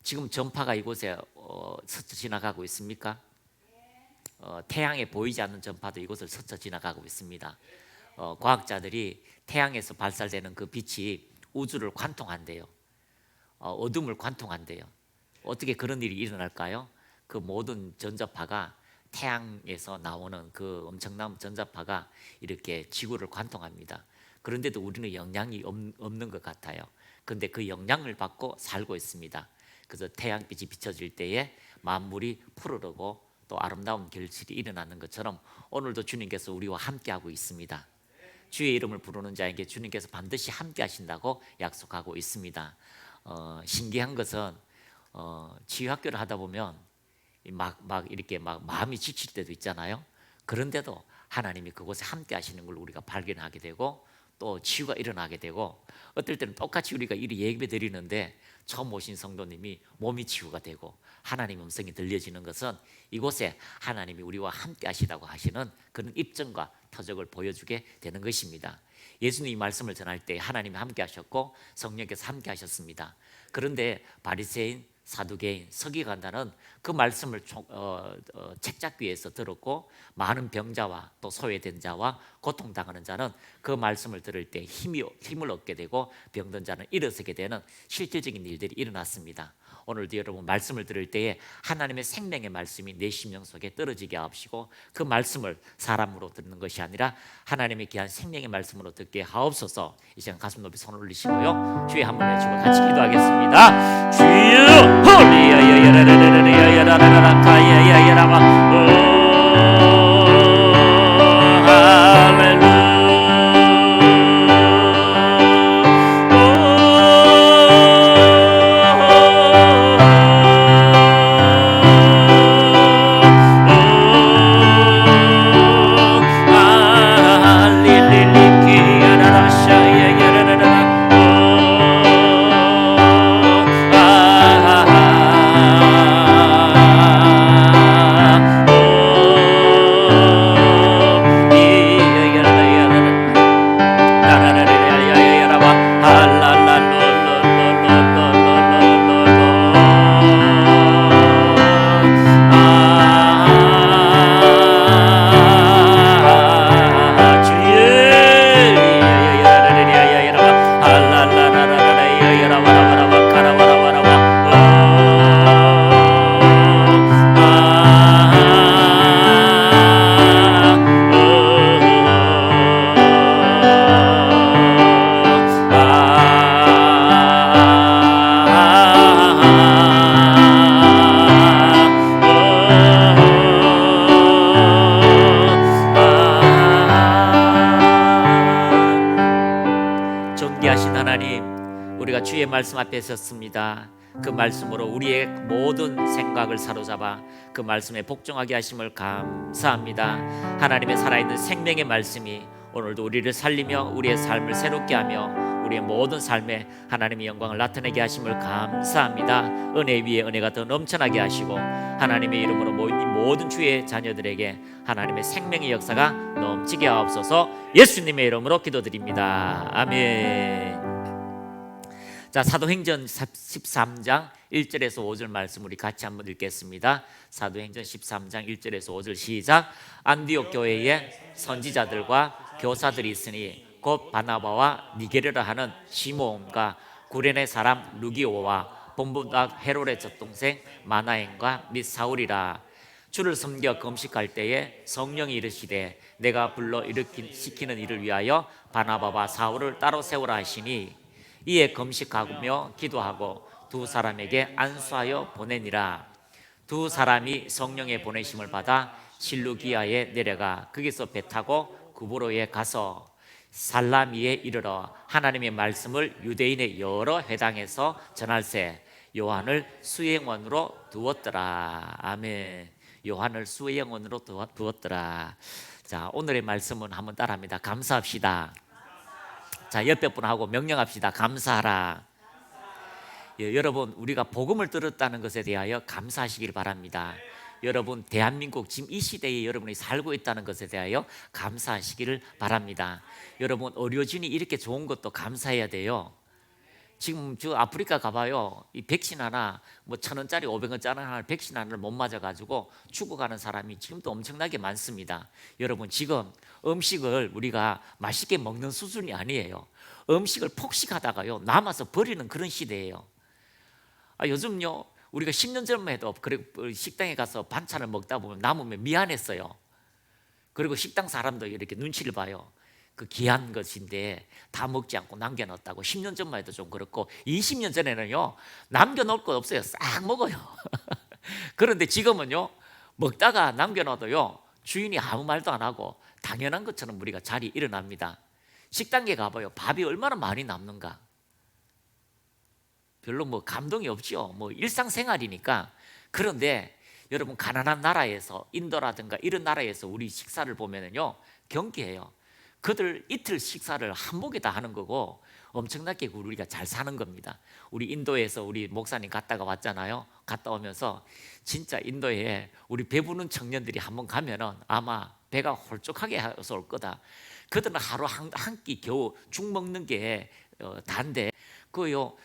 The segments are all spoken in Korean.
지금 전파가 이곳에 스쳐 지나가고 있습니까? 태양에 보이지 않는 전파도 이곳을 스쳐 지나가고 있습니다. 과학자들이 태양에서 발산되는 그 빛이 우주를 관통한대요. 어둠을 관통한대요. 어떻게 그런 일이 일어날까요? 그 모든 전자파가 태양에서 나오는 그 엄청난 전자파가 이렇게 지구를 관통합니다. 그런데도 우리는 영향이 없는 것 같아요. 그런데 그 영향을 받고 살고 있습니다. 그래서 태양빛이 비춰질 때에 만물이 푸르르고 또 아름다운 결실이 일어나는 것처럼 오늘도 주님께서 우리와 함께하고 있습니다. 주의 이름을 부르는 자에게 주님께서 반드시 함께 하신다고 약속하고 있습니다. 신기한 것은 치유학교를 하다 보면 이렇게 마음이 지칠 때도 있잖아요. 그런데도 하나님이 그곳에 함께 하시는 걸 우리가 발견하게 되고 또 치유가 일어나게 되고, 어떨 때는 똑같이 우리가 이리 예배 드리는데 처음 오신 성도님이 몸이 치유가 되고 하나님 음성이 들려지는 것은 이곳에 하나님이 우리와 함께 하시다고 하시는 그런 입증과 표적을 보여주게 되는 것입니다. 예수님이 말씀을 전할 때 하나님이 함께 하셨고 성령께서 함께 하셨습니다. 그런데 바리새인, 사두개인, 서기관단은 그 말씀을 책잡기에서 들었고 많은 병자와 또 소외된 자와 고통당하는 자는 그 말씀을 들을 때 힘을 얻게 되고 병든 자는 일어서게 되는 실질적인 일들이 일어났습니다. 오늘도 여러분 말씀을 들을 때에 하나님의 생명의 말씀이 내 심령 속에 떨어지게 하옵시고 그 말씀을 사람으로 듣는 것이 아니라 하나님의 귀한 생명의 말씀으로 듣게 하옵소서. 이 시간 가슴 높이 손을 올리시고요, 주의 한번 외치고 같이 기도하겠습니다. 주여 우리가 주의 말씀 앞에 섰습니다. 그 말씀으로 우리의 모든 생각을 사로잡아 그 말씀에 복종하게 하심을 감사합니다. 하나님의 살아있는 생명의 말씀이 오늘도 우리를 살리며 우리의 삶을 새롭게 하며 우리의 모든 삶에 하나님의 영광을 나타내게 하심을 감사합니다. 은혜 위에 은혜가 더 넘쳐나게 하시고 하나님의 이름으로 모든 주의 자녀들에게 하나님의 생명의 역사가 넘치게 하옵소서. 예수님의 이름으로 기도드립니다. 아멘. 자, 사도행전 13장 1절에서 5절 말씀 우리 같이 한번 읽겠습니다. 사도행전 13장 1절에서 5절 시작. 안디옥 교회에 선지자들과 교사들이 있으니 곧 바나바와 니게르라 하는 시므온과 구레네 사람 루기오와 본부각 헤롯의 젖동생 마나엔과 및 사울이라. 주를 섬겨 금식할 때에 성령이 이르시되 내가 불러 시키는 일을 위하여 바나바와 사울을 따로 세우라 하시니 이에 금식하며 기도하고 두 사람에게 안수하여 보내니라. 두 사람이 성령의 보내심을 받아 실루기아에 내려가 거기서 배 타고 구브로에 가서 살라미에 이르러 하나님의 말씀을 유대인의 여러 회당에서 전할세 요한을 수행원으로 두었더라. 아멘. 요한을 수행원으로 두었더라. 자, 오늘의 말씀은 한번 따라합니다. 감사합시다. 자, 옆에 분하고 명령합시다. 감사하라. 여러분, 우리가 복음을 들었다는 것에 대하여 감사하시길 바랍니다. 여러분, 대한민국 지금 이 시대에 여러분이 살고 있다는 것에 대하여 감사하시기를 바랍니다. 여러분, 의료진이 이렇게 좋은 것도 감사해야 돼요. 지금 저 아프리카 가봐요. 이 백신 하나 뭐 1,000원짜리 500원짜리 하나 백신 하나를 못 맞아가지고 죽어가는 사람이 지금도 엄청나게 많습니다. 여러분 지금 음식을 우리가 맛있게 먹는 수준이 아니에요. 음식을 폭식하다가요 남아서 버리는 그런 시대예요. 요즘요 우리가 10년 전만 해도 그래 식당에 가서 반찬을 먹다 보면 남으면 미안했어요. 그리고 식당 사람도 이렇게 눈치를 봐요. 그 귀한 것인데 다 먹지 않고 남겨놨다고. 10년 전만 해도 좀 그렇고 20년 전에는요 남겨놓을 것 없어요. 싹 먹어요. 그런데 지금은요 먹다가 남겨놔도요 주인이 아무 말도 안 하고 당연한 것처럼 우리가 자리에 일어납니다. 식당에 가봐요. 밥이 얼마나 많이 남는가. 별로 뭐 감동이 없죠. 뭐 일상생활이니까. 그런데 여러분 가난한 나라에서 인도라든가 이런 나라에서 우리 식사를 보면은요 경계해요. 그들 이틀 식사를 한복에 다 하는 거고 엄청나게 우리가 잘 사는 겁니다. 우리 인도에서 우리 목사님 갔다가 왔잖아요. 갔다 오면서 진짜 인도에 우리 배부른 청년들이 한번 가면은 아마 배가 홀쭉하게 해서 올 거다. 그들은 하루 한 끼 겨우 죽 먹는 게 다인데 그요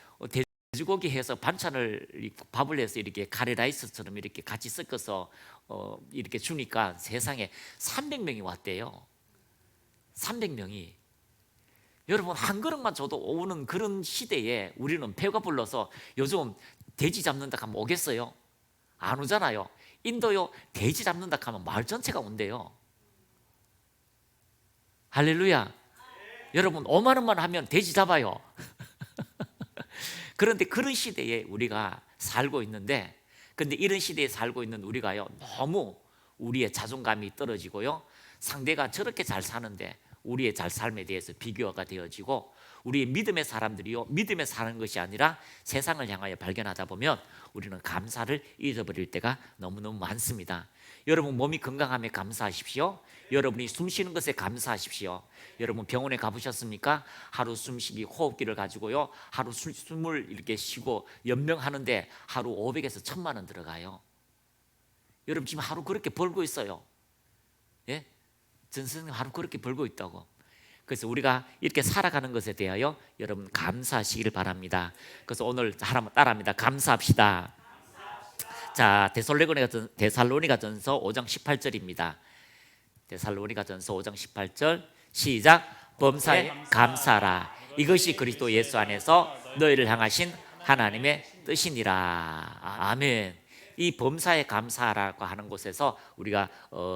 돼지고기 해서 반찬을 밥을 해서 이렇게 카레라이스처럼 이렇게 같이 섞어서 이렇게 주니까 세상에 300명이 왔대요. 300명이. 여러분 한 그릇만 줘도 오는 그런 시대에 우리는 배가 불러서 요즘 돼지 잡는다 하면 오겠어요? 안 오잖아요. 인도요 돼지 잡는다 하면 마을 전체가 온대요. 할렐루야. 여러분 5만 원만 하면 돼지 잡아요. 그런데 그런 시대에 우리가 살고 있는데, 근데 이런 시대에 살고 있는 우리가요 너무 우리의 자존감이 떨어지고요 상대가 저렇게 잘 사는데 우리의 잘 삶에 대해서 비교가 되어지고 우리의 믿음의 사람들이요 믿음에 사는 것이 아니라 세상을 향하여 발견하다 보면 우리는 감사를 잊어버릴 때가 너무너무 많습니다. 여러분 몸이 건강함에 감사하십시오. 여러분이 숨 쉬는 것에 감사하십시오. 여러분 병원에 가보셨습니까? 하루 숨쉬기 호흡기를 가지고요 하루 숨을 이렇게 쉬고 연명하는데 하루 500에서 1,000만 원 들어가요. 여러분 지금 하루 그렇게 벌고 있어요. 예? 전 선생님 하루 그렇게 벌고 있다고. 그래서 우리가 이렇게 살아가는 것에 대하여 여러분 감사하시기를 바랍니다. 그래서 오늘 따라합니다. 감사합시다. 자, 데살로니가전서 5장 18절입니다. 데살로니가전서 5장 18절 시작. 범사에 감사하라. 이것이 그리스도 예수 안에서 너희를 향하신 하나님의 뜻이니라. 아멘. 이 범사에 감사하라고 하는 곳에서 우리가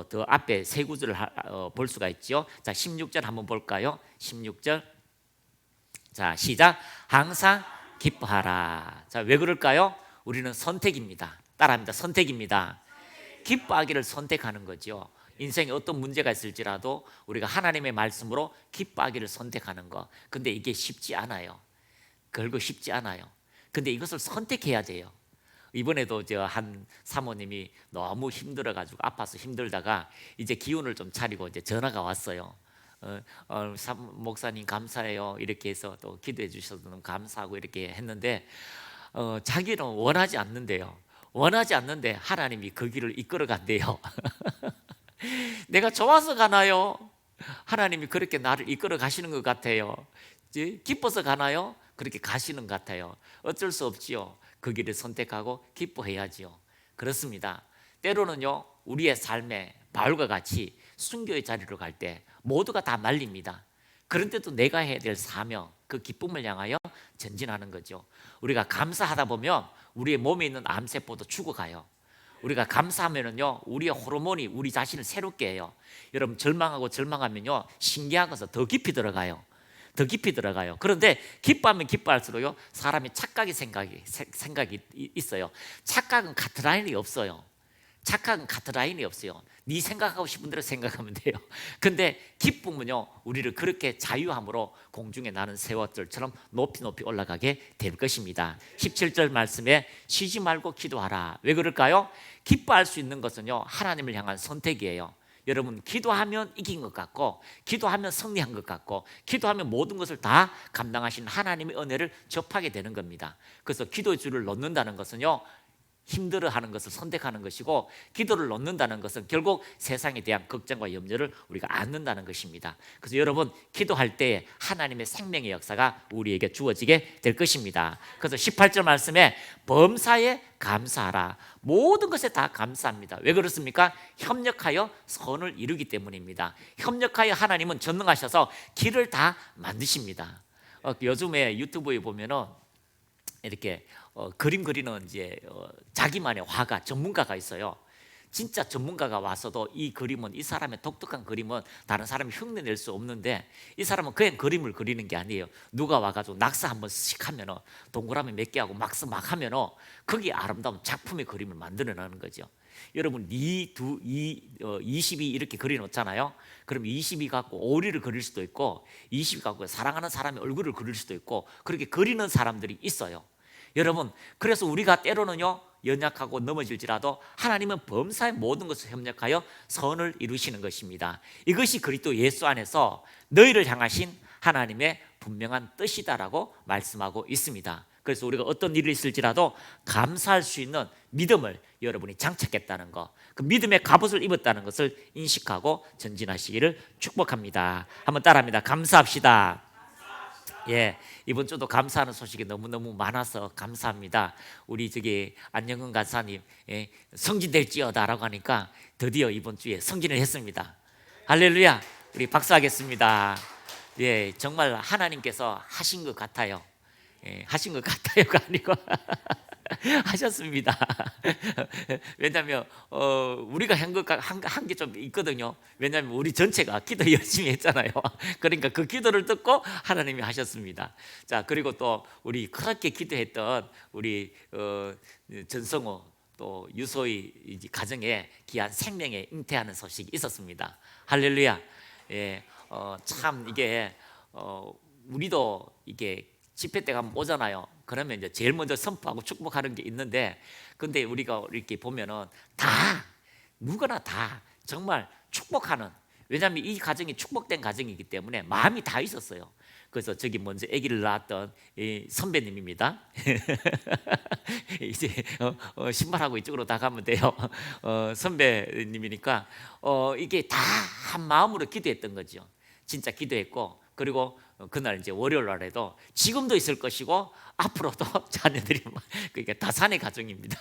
더 앞에 세 구절을 볼 수가 있죠. 자, 16절 한번 볼까요? 16절. 자, 시작. 항상 기뻐하라. 자, 왜 그럴까요? 우리는 선택입니다. 따라합니다. 선택입니다. 기뻐하기를 선택하는 거죠. 인생에 어떤 문제가 있을지라도 우리가 하나님의 말씀으로 기뻐하기를 선택하는 거. 근데 이게 쉽지 않아요. 결국 쉽지 않아요. 근데 이것을 선택해야 돼요. 이번에도 저 한 사모님이 너무 힘들어가지고 아파서 힘들다가 이제 기운을 좀 차리고 이제 전화가 왔어요. 목사님 감사해요. 이렇게 해서 또 기도해 주셔서 너무 감사하고 이렇게 했는데 자기는 원하지 않는데요. 원하지 않는데 하나님이 그 길을 이끌어 간대요. 내가 좋아서 가나요? 하나님이 그렇게 나를 이끌어 가시는 것 같아요. 기뻐서 가나요? 그렇게 가시는 것 같아요. 어쩔 수 없지요. 그 길을 선택하고 기뻐해야지요. 그렇습니다. 때로는요 우리의 삶에 바울과 같이 순교의 자리로 갈 때 모두가 다 말립니다. 그런데도 내가 해야 될 사명, 그 기쁨을 향하여 전진하는 거죠. 우리가 감사하다 보면 우리의 몸에 있는 암세포도 죽어가요. 우리가 감사하면은요 우리의 호르몬이 우리 자신을 새롭게 해요. 여러분 절망하고 절망하면요 신기한 것은 더 깊이 들어가요. 더 깊이 들어가요. 그런데 기뻐하면 기뻐할수록요 사람이 생각이 있어요. 착각은 카트라인이 없어요. 착각은 카트라인이 없어요. 네 생각하고 싶은 대로 생각하면 돼요. 근데 기쁨은요 우리를 그렇게 자유함으로 공중에 나는 새것들처럼 높이 높이 올라가게 될 것입니다. 17절 말씀에 쉬지 말고 기도하라. 왜 그럴까요? 기뻐할 수 있는 것은요 하나님을 향한 선택이에요. 여러분 기도하면 이긴 것 같고 기도하면 승리한 것 같고 기도하면 모든 것을 다 감당하시는 하나님의 은혜를 접하게 되는 겁니다. 그래서 기도의 줄을 놓는다는 것은요 힘들어하는 것을 선택하는 것이고, 기도를 놓는다는 것은 결국 세상에 대한 걱정과 염려를 우리가 안는다는 것입니다. 그래서 여러분, 기도할 때 하나님의 생명의 역사가 우리에게 주어지게 될 것입니다. 그래서 18절 말씀에 범사에 감사하라. 모든 것에 다 감사합니다. 왜 그렇습니까? 협력하여 선을 이루기 때문입니다. 협력하여 하나님은 전능하셔서 길을 다 만드십니다. 요즘에 유튜브에 보면은 이렇게 그림 그리는 이제 자기만의 화가, 전문가가 있어요. 진짜 전문가가 와서도 이 그림은, 이 사람의 독특한 그림은 다른 사람이 흉내낼 수 없는데, 이 사람은 그냥 그림을 그리는 게 아니에요. 누가 와가지고 낙서 한 번씩 하면은, 동그라미 몇 개 하고 막스 막 하면은 거기에 아름다운 작품의 그림을 만들어내는 거죠. 여러분, 22 이렇게 그려놓잖아요. 그럼 22 갖고 오리를 그릴 수도 있고, 20 갖고 사랑하는 사람의 얼굴을 그릴 수도 있고, 그렇게 그리는 사람들이 있어요. 여러분, 그래서 우리가 때로는요, 연약하고 넘어질지라도 하나님은 범사의 모든 것을 협력하여 선을 이루시는 것입니다. 이것이 그리스도 예수 안에서 너희를 향하신 하나님의 분명한 뜻이다라고 말씀하고 있습니다. 그래서 우리가 어떤 일이 있을지라도 감사할 수 있는 믿음을 여러분이 장착했다는 것, 그 믿음의 갑옷을 입었다는 것을 인식하고 전진하시기를 축복합니다. 한번 따라합니다. 감사합시다. 예, 이번 주도 감사하는 소식이 너무너무 많아서 감사합니다. 우리 안영근 간사님, 성진될지어다라고 하니까 드디어 이번 주에 성진을 했습니다. 할렐루야. 우리 박수하겠습니다. 예, 정말 하나님께서 하신 것 같아요. 하신 것 같아요가 아니고 하셨습니다. 왜냐하면 우리가 한 게 좀 있거든요. 왜냐하면 우리 전체가 기도 열심히 했잖아요. 그러니까 그 기도를 듣고 하나님이 하셨습니다. 자, 그리고 또 우리 그렇게 기도했던 우리 전성호, 또 유소희 가정에 귀한 생명에 잉태하는 소식이 있었습니다. 할렐루야. 예, 참 이게 우리도 이게 집회 때 가면 오잖아요. 그러면 이제 제일 먼저 선포하고 축복하는 게 있는데, 근데 우리가 이렇게 보면은 다, 누구나 다 정말 축복하는, 왜냐하면 이 가정이 축복된 가정이기 때문에 마음이 다 있었어요. 그래서 저기 먼저 아기를 낳았던 이 선배님입니다. 이제 신발하고 이쪽으로 다 가면 돼요. 선배님이니까 이게 다 한 마음으로 기도했던 거죠. 진짜 기도했고, 그리고 그날 이제 월요일 날에도 지금도 있을 것이고 앞으로도 자녀들이 그러니까 다산의 가정입니다.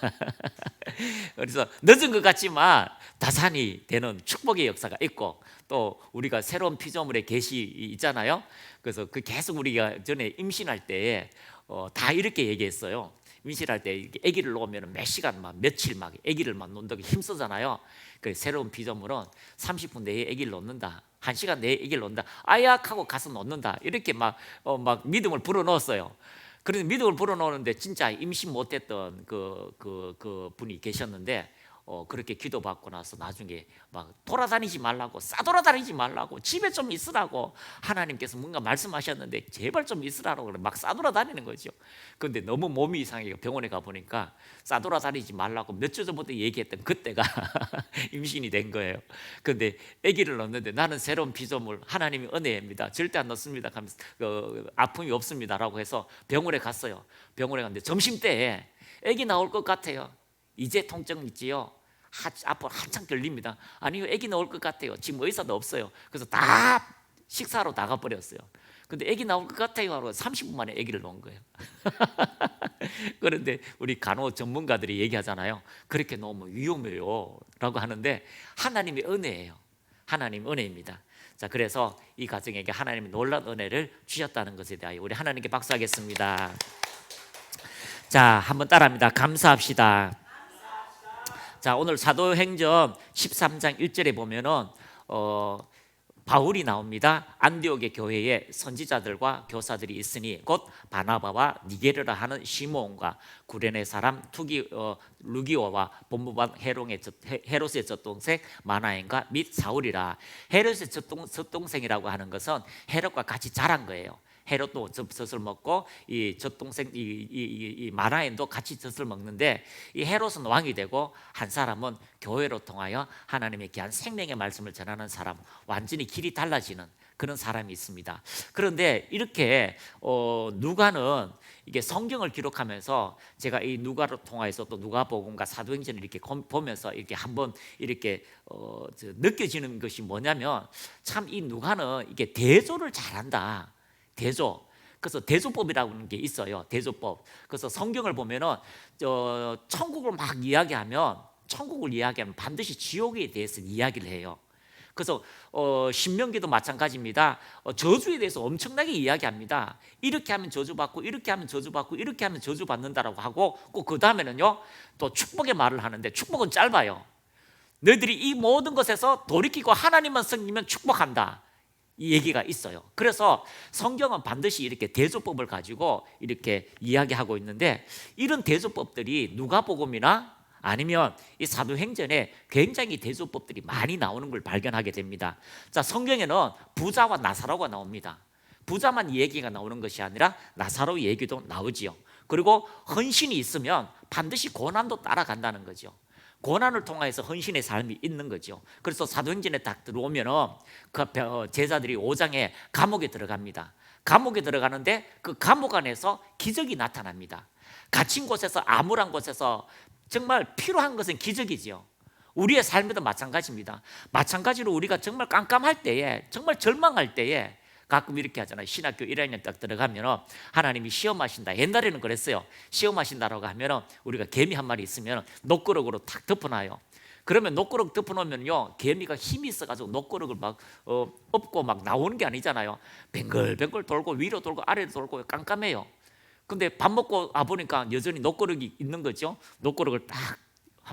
그래서 늦은 것 같지만 다산이 되는 축복의 역사가 있고, 또 우리가 새로운 피조물의 계시 있잖아요. 그래서 그 계속 우리가 전에 임신할 때 다 이렇게 얘기했어요. 임신할 때 아기를 놓으면 몇 시간 막 며칠 막 아기를 막 놓는다고 힘쓰잖아요. 그 새로운 피조물은 30분 내에 아기를 놓는다, 1시간 내에 아기를 놓는다, 아약하고 가서 놓는다, 이렇게 막 믿음을 불어넣었어요. 그래서 믿음을 불어넣었는데 진짜 임신 못했던 그 분이 계셨는데, 그렇게 기도받고 나서 나중에 막 돌아다니지 말라고, 싸돌아다니지 말라고, 집에 좀 있으라고 하나님께서 뭔가 말씀하셨는데 제발 좀 있으라고 막 싸돌아다니는 거죠. 그런데 너무 몸이 이상해 병원에 가보니까 싸돌아다니지 말라고 몇 주 전부터 얘기했던 그때가 임신이 된 거예요. 그런데 아기를 넣는데 나는 새로운 피조물, 하나님의 은혜입니다, 절대 안 넣습니다 하면서 아픔이 없습니다라고 해서 병원에 갔어요. 병원에 갔는데 점심때에 아기 나올 것 같아요. 이제 통증 있지요? 앞으로 한참 걸립니다. 아니요, 아기 나올 것 같아요. 지금 의사도 없어요. 그래서 다 식사로 나가버렸어요. 근데 아기 나올 것 같아요 하고 30분 만에 아기를 놓은 거예요. 그런데 우리 간호 전문가들이 얘기하잖아요. 그렇게 놓으면 위험해요 라고 하는데, 하나님의 은혜예요. 하나님의 은혜입니다. 자, 그래서 이 가정에게 하나님이 놀라운 은혜를 주셨다는 것에 대하여 우리 하나님께 박수하겠습니다. 자, 한번 따라합니다. 감사합시다. 자, 오늘 사도행전 13장 1절에 보면은 바울이 나옵니다. 안디옥의 교회에 선지자들과 교사들이 있으니 곧 바나바와 니게르라 하는 시몬과 구레네 사람 루기오와 본부반 헤롯의 젖동생 마나엔과 및 사울이라. 헤롯의 젖동생이라고 하는 것은 헤롯과 같이 자란 거예요. 헤롯도 젖을 먹고 이 젖동생 이 마나엔도 같이 젖을 먹는데, 이 헤롯은 왕이 되고 한 사람은 교회로 통하여 하나님의 귀한 생명의 말씀을 전하는 사람, 완전히 길이 달라지는 그런 사람이 있습니다. 그런데 이렇게 누가는 이게 성경을 기록하면서 제가 이 누가를 통해서 또 누가복음과 사도행전을 이렇게 보면서 이렇게 한번 이렇게 느껴지는 것이 뭐냐면 참 이 누가는 이게 대조를 잘한다. 대조. 그래서 대조법이라고 하는 게 있어요. 대조법. 그래서 성경을 보면은 천국을 막 이야기하면 반드시 지옥에 대해서 이야기를 해요. 그래서 신명기도 마찬가지입니다. 저주에 대해서 엄청나게 이야기합니다. 이렇게 하면 저주받고 이렇게 하면 저주받고 이렇게 하면 저주받는다라고 하고 꼭 그 다음에는요 또 축복의 말을 하는데 축복은 짧아요. 너희들이 이 모든 것에서 돌이키고 하나님만 섬기면 축복한다, 이 얘기가 있어요. 그래서 성경은 반드시 이렇게 대조법을 가지고 이렇게 이야기하고 있는데 이런 대조법들이 누가복음이나 아니면 이 사도행전에 굉장히 대조법들이 많이 나오는 걸 발견하게 됩니다. 자, 성경에는 부자와 나사로가 나옵니다. 부자만 얘기가 나오는 것이 아니라 나사로 얘기도 나오지요. 그리고 헌신이 있으면 반드시 고난도 따라간다는 거죠. 고난을 통해서 헌신의 삶이 있는 거죠. 그래서 사도행전에 딱 들어오면은 그 제자들이 5장에 감옥에 들어갑니다. 감옥에 들어가는데 그 감옥 안에서 기적이 나타납니다. 갇힌 곳에서, 암울한 곳에서 정말 필요한 것은 기적이지요. 우리의 삶에도 마찬가지입니다. 마찬가지로 우리가 정말 깜깜할 때에, 정말 절망할 때에 가끔 이렇게 하잖아요. 신학교 1학년 딱 들어가면 하나님이 시험하신다. 옛날에는 그랬어요. 시험하신다라고 하면 우리가 개미 한 마리 있으면 녹거럭으로 탁 덮어놔요. 그러면 녹거럭 덮어놓으면요 개미가 힘이 있어가지고 녹거럭을 막 엎고 막 나오는 게 아니잖아요. 뱅글뱅글 돌고 위로 돌고 아래로 돌고 깜깜해요. 근데 밥 먹고 와보니까 여전히 녹거럭이 있는 거죠. 녹거럭을 딱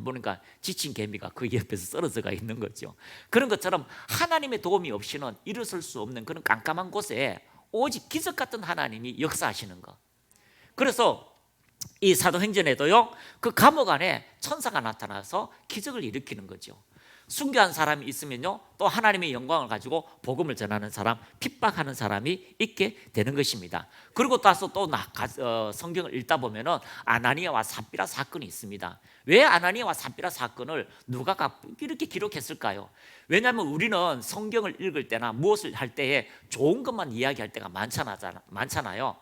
보니까 지친 개미가 그 옆에서 쓰러져가 있는 거죠. 그런 것처럼 하나님의 도움이 없이는 일어설 수 없는 그런 깜깜한 곳에 오직 기적 같은 하나님이 역사하시는 것. 그래서 이 사도행전에도요 그 감옥 안에 천사가 나타나서 기적을 일으키는 거죠. 순교한 사람이 있으면요 또 하나님의 영광을 가지고 복음을 전하는 사람, 핍박하는 사람이 있게 되는 것입니다. 그리고 또 성경을 읽다 보면은 아나니아와 삽비라 사건이 있습니다. 왜 아나니아와 삽비라 사건을 누가가 이렇게 기록했을까요? 왜냐하면 우리는 성경을 읽을 때나 무엇을 할 때에 좋은 것만 이야기할 때가 많잖아요.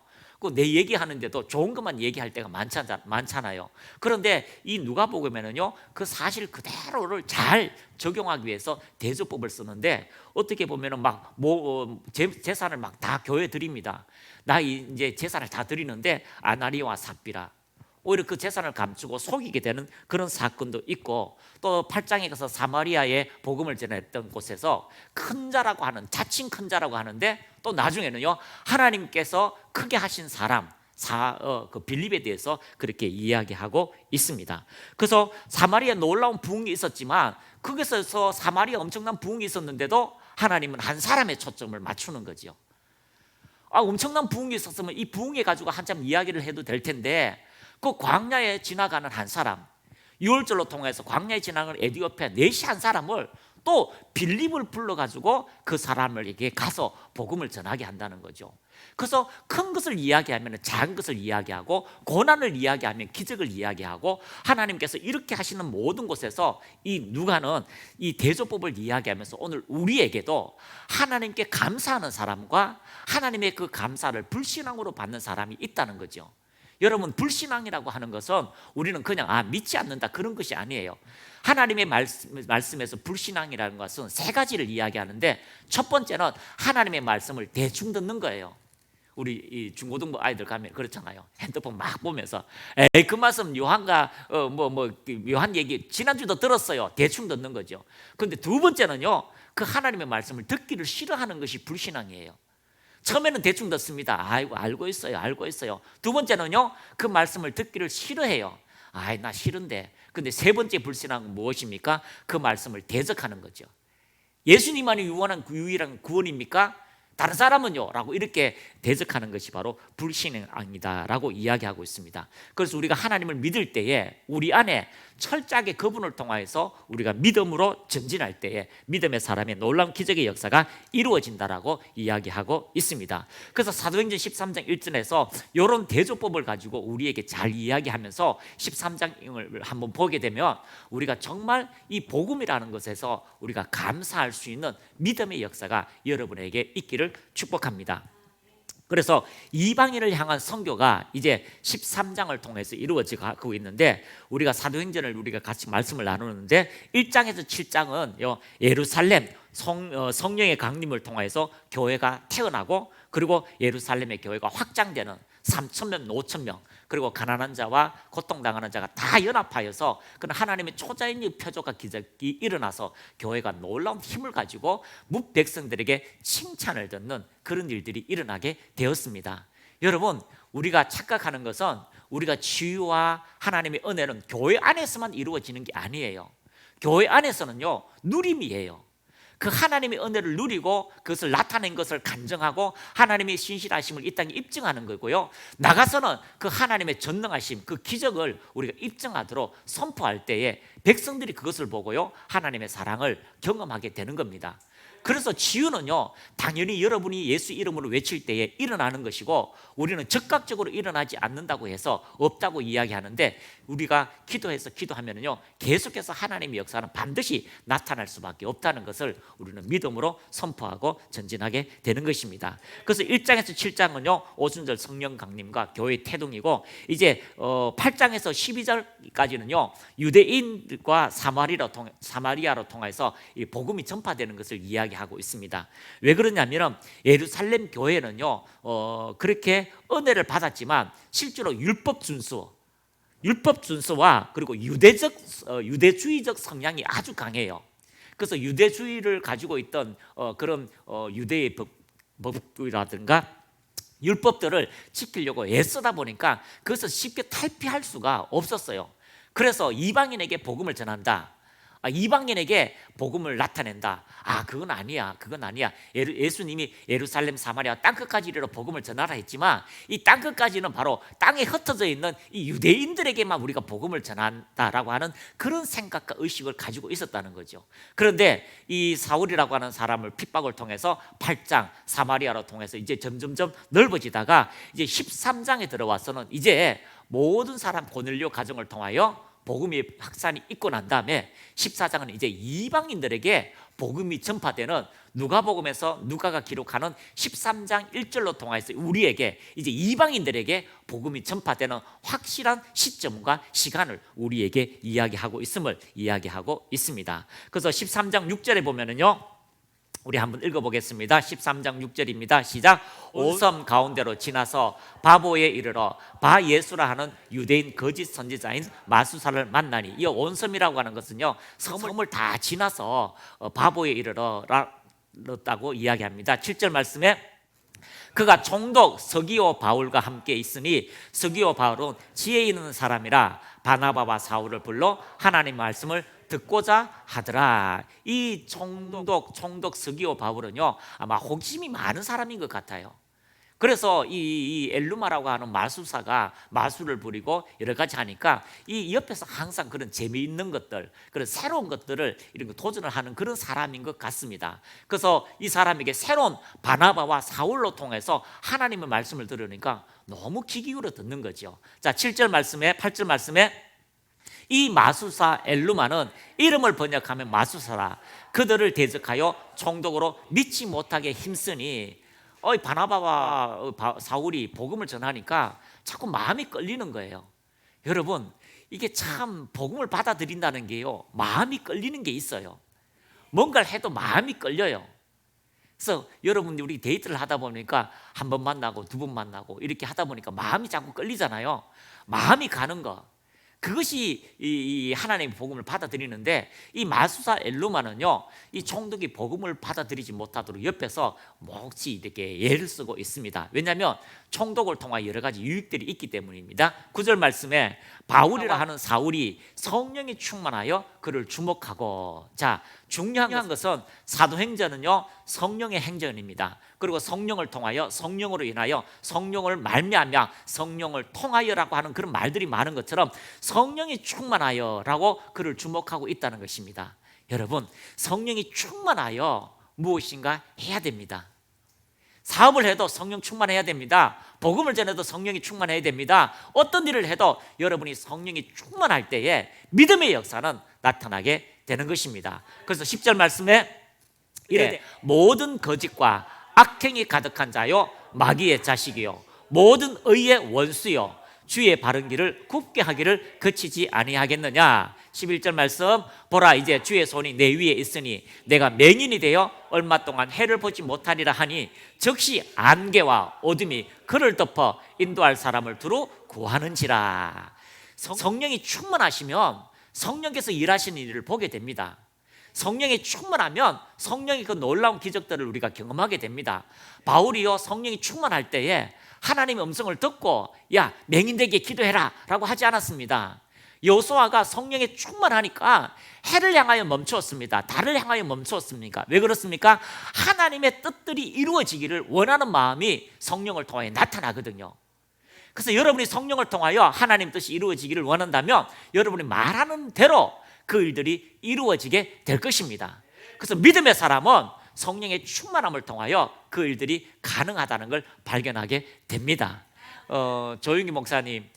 내 얘기하는데도 좋은 것만 얘기할 때가 많잖아요. 그런데 이 누가복음에는요 그 사실 그대로를 잘 적용하기 위해서 대조법을 쓰는데 어떻게 보면은 막 재산을 막 다 교회 드립니다. 나 이제 재산을 다 드리는데 아나니아와 삽비라 오히려 그 재산을 감추고 속이게 되는 그런 사건도 있고, 또 8장에 가서 사마리아에 복음을 전했던 곳에서 큰 자라고 하는, 자칭 큰 자라고 하는데 또 나중에는요 하나님께서 크게 하신 사람 그 빌립에 대해서 그렇게 이야기하고 있습니다. 그래서 사마리아 놀라운 부흥이 있었지만 거기서 사마리아 엄청난 부흥이 있었는데도 하나님은 한 사람의 초점을 맞추는 거죠. 엄청난 부흥이 있었으면 이 부흥에 가지고 한참 이야기를 해도 될 텐데 그 광야에 지나가는 한 사람, 유월절로 통해서 광야에 지나가는 에디오피아 내시 한 사람을 또 빌립을 불러가지고 그 사람에게 가서 복음을 전하게 한다는 거죠. 그래서 큰 것을 이야기하면 작은 것을 이야기하고, 고난을 이야기하면 기적을 이야기하고, 하나님께서 이렇게 하시는 모든 곳에서 이 누가는 이 대조법을 이야기하면서 오늘 우리에게도 하나님께 감사하는 사람과 하나님의 그 감사를 불신앙으로 받는 사람이 있다는 거죠. 여러분, 불신앙이라고 하는 것은 우리는 그냥 믿지 않는다 그런 것이 아니에요. 하나님의 말씀에서 불신앙이라는 것은 세 가지를 이야기하는데, 첫 번째는 하나님의 말씀을 대충 듣는 거예요. 우리 이 중고등부 아이들 가면 그렇잖아요. 핸드폰 막 보면서 그 말씀 요한가 요한 얘기 지난주도 들었어요. 대충 듣는 거죠. 그런데 두 번째는요, 그 하나님의 말씀을 듣기를 싫어하는 것이 불신앙이에요. 처음에는 대충 듣습니다. 아이고 알고 있어요. 두 번째는요, 그 말씀을 듣기를 싫어해요. 나 싫은데. 근데 세 번째 불신앙은 무엇입니까? 그 말씀을 대적하는 거죠. 예수님만이 유일한 구원입니까? 다른 사람은요? 라고 이렇게 대적하는 것이 바로 불신앙이다라고 이야기하고 있습니다. 그래서 우리가 하나님을 믿을 때에 우리 안에 철저하게 그분을 통하여서 우리가 믿음으로 전진할 때에 믿음의 사람의 놀라운 기적의 역사가 이루어진다라고 이야기하고 있습니다. 그래서 사도행전 13장 1절에서 이런 대조법을 가지고 우리에게 잘 이야기하면서 13장을 한번 보게 되면 우리가 정말 이 복음이라는 것에서 우리가 감사할 수 있는 믿음의 역사가 여러분에게 있기를 축복합니다. 그래서 이방인을 향한 선교가 이제 13장을 통해서 이루어지고 있는데, 우리가 사도행전을 우리가 같이 말씀을 나누는데 1장에서 7장은 예루살렘 성령의 강림을 통해서 교회가 태어나고, 그리고 예루살렘의 교회가 확장되는 3,000명, 5,000명, 그리고 가난한 자와 고통당하는 자가 다 연합하여서 그런 하나님의 초자연의 표적과 기적이 일어나서 교회가 놀라운 힘을 가지고 뭇 백성들에게 칭찬을 듣는 그런 일들이 일어나게 되었습니다. 여러분, 우리가 착각하는 것은 우리가 치유와 하나님의 은혜는 교회 안에서만 이루어지는 게 아니에요. 교회 안에서는요, 누림이에요. 그 하나님의 은혜를 누리고 그것을 나타낸 것을 간증하고 하나님의 신실하심을 이 땅에 입증하는 거고요, 나가서는 그 하나님의 전능하심, 그 기적을 우리가 입증하도록 선포할 때에 백성들이 그것을 보고요, 하나님의 사랑을 경험하게 되는 겁니다. 그래서 치유는요, 당연히 여러분이 예수 이름으로 외칠 때에 일어나는 것이고, 우리는 즉각적으로 일어나지 않는다고 해서 없다고 이야기하는데, 우리가 기도하면요, 계속해서 하나님의 역사는 반드시 나타날 수밖에 없다는 것을 우리는 믿음으로 선포하고 전진하게 되는 것입니다. 그래서 1장에서 7장은요 오순절 성령 강림과 교회 태동이고, 이제 8장에서 12절까지는요 유대인과 사마리아로 통해서 이 복음이 전파되는 것을 이야기하고 있습니다. 왜 그러냐면 예루살렘 교회는요 그렇게 은혜를 받았지만 실제로 율법 준수와 그리고 유대주의적 성향이 아주 강해요. 그래서 유대주의를 가지고 있던 그런 유대의 법이라든가 율법들을 지키려고 애쓰다 보니까 그것을 쉽게 탈피할 수가 없었어요. 그래서 이방인에게 복음을 전한다, 이방인에게 복음을 나타낸다, 그건 아니야. 예수님이 예루살렘 사마리아 땅끝까지 이르러 복음을 전하라 했지만 이 땅끝까지는 바로 땅에 흩어져 있는 이 유대인들에게만 우리가 복음을 전한다라고 하는 그런 생각과 의식을 가지고 있었다는 거죠. 그런데 이 사울이라고 하는 사람을 핍박을 통해서 8장 사마리아로 통해서 이제 점점점 넓어지다가 이제 13장에 들어와서는 이제 모든 사람 고넬료 가정을 통하여 복음이 확산이 있고 난 다음에 14장은 이제 이방인들에게 복음이 전파되는 누가복음에서 누가가 기록하는 13장 1절로 통해서 우리에게 이제 이방인들에게 복음이 전파되는 확실한 시점과 시간을 우리에게 이야기하고 있습니다. 그래서 13장 6절에 보면은요, 우리 한번 읽어보겠습니다. 13장 6절입니다. 시작. 온 섬 가운데로 지나서 바보에 이르러 바 예수라 하는 유대인 거짓 선지자인 마수사를 만나니, 이 온 섬이라고 하는 것은요 섬을 다 지나서 바보에 이르렀다고 이야기합니다. 7절 말씀에 그가 총독 서기오 바울과 함께 있으니 서기오 바울은 지혜 있는 사람이라 바나바와 사울을 불러 하나님 말씀을 듣고자 하더라. 이 총독 서기오 바울은요 아마 호기심이 많은 사람인 것 같아요. 그래서 이 엘루마라고 하는 마술사가 마술을 부리고 여러 가지 하니까 이 옆에서 항상 그런 재미있는 것들, 그런 새로운 것들을 이런 거 도전을 하는 그런 사람인 것 같습니다. 그래서 이 사람에게 새로운 바나바와 사울로 통해서 하나님의 말씀을 들으니까 너무 귀 기울여 듣는 거죠. 자, 8절 말씀에 이 마술사 엘루마는 이름을 번역하면 마술사라 그들을 대적하여 총독으로 믿지 못하게 힘쓰니, 바나바와 사울이 복음을 전하니까 자꾸 마음이 끌리는 거예요. 여러분, 이게 참 복음을 받아들인다는 게요 마음이 끌리는 게 있어요. 뭔가를 해도 마음이 끌려요. 그래서 여러분들이 우리 데이트를 하다 보니까 한 번 만나고 두 번 만나고 이렇게 하다 보니까 마음이 자꾸 끌리잖아요. 마음이 가는 거, 그것이 이 하나님의 복음을 받아들이는데, 이 마수사 엘루마는요 이 총독이 복음을 받아들이지 못하도록 옆에서 몫이 이렇게 예를 쓰고 있습니다. 왜냐하면 총독을 통한 여러 가지 유익들이 있기 때문입니다. 9절 말씀에 바울이라 하는 사울이 성령이 충만하여 그를 주목하고, 자, 중요한 것은 사도행전은요 성령의 행전입니다. 그리고 성령을 통하여, 성령으로 인하여, 성령을 말미암아, 성령을 통하여라고 하는 그런 말들이 많은 것처럼 성령이 충만하여라고 그를 주목하고 있다는 것입니다. 여러분, 성령이 충만하여 무엇인가 해야 됩니다. 사업을 해도 성령 충만해야 됩니다. 복음을 전해도 성령이 충만해야 됩니다. 어떤 일을 해도 여러분이 성령이 충만할 때에 믿음의 역사는 나타나게 되는 것입니다. 그래서 10절 말씀에 이르되 모든 거짓과 악행이 가득한 자요 마귀의 자식이요 모든 의의 원수요 주의 바른 길을 굽게 하기를 그치지 아니하겠느냐. 11절 말씀, 보라 이제 주의 손이 내 위에 있으니 내가 맹인이 되어 얼마 동안 해를 보지 못하리라 하니 즉시 안개와 어둠이 그를 덮어 인도할 사람을 두루 구하는지라. 성령이 충만하시면 성령께서 일하시는 일을 보게 됩니다. 성령이 충만하면 성령의 그 놀라운 기적들을 우리가 경험하게 됩니다. 바울이요, 성령이 충만할 때에 하나님의 음성을 듣고 야 맹인되게 기도해라 라고 하지 않았습니다. 여호수아가 성령에 충만하니까 해를 향하여 멈추었습니다. 달을 향하여 멈추었습니까? 왜 그렇습니까? 하나님의 뜻들이 이루어지기를 원하는 마음이 성령을 통하여 나타나거든요. 그래서 여러분이 성령을 통하여 하나님 뜻이 이루어지기를 원한다면 여러분이 말하는 대로 그 일들이 이루어지게 될 것입니다. 그래서 믿음의 사람은 성령의 충만함을 통하여 그 일들이 가능하다는 걸 발견하게 됩니다. 조용기 목사님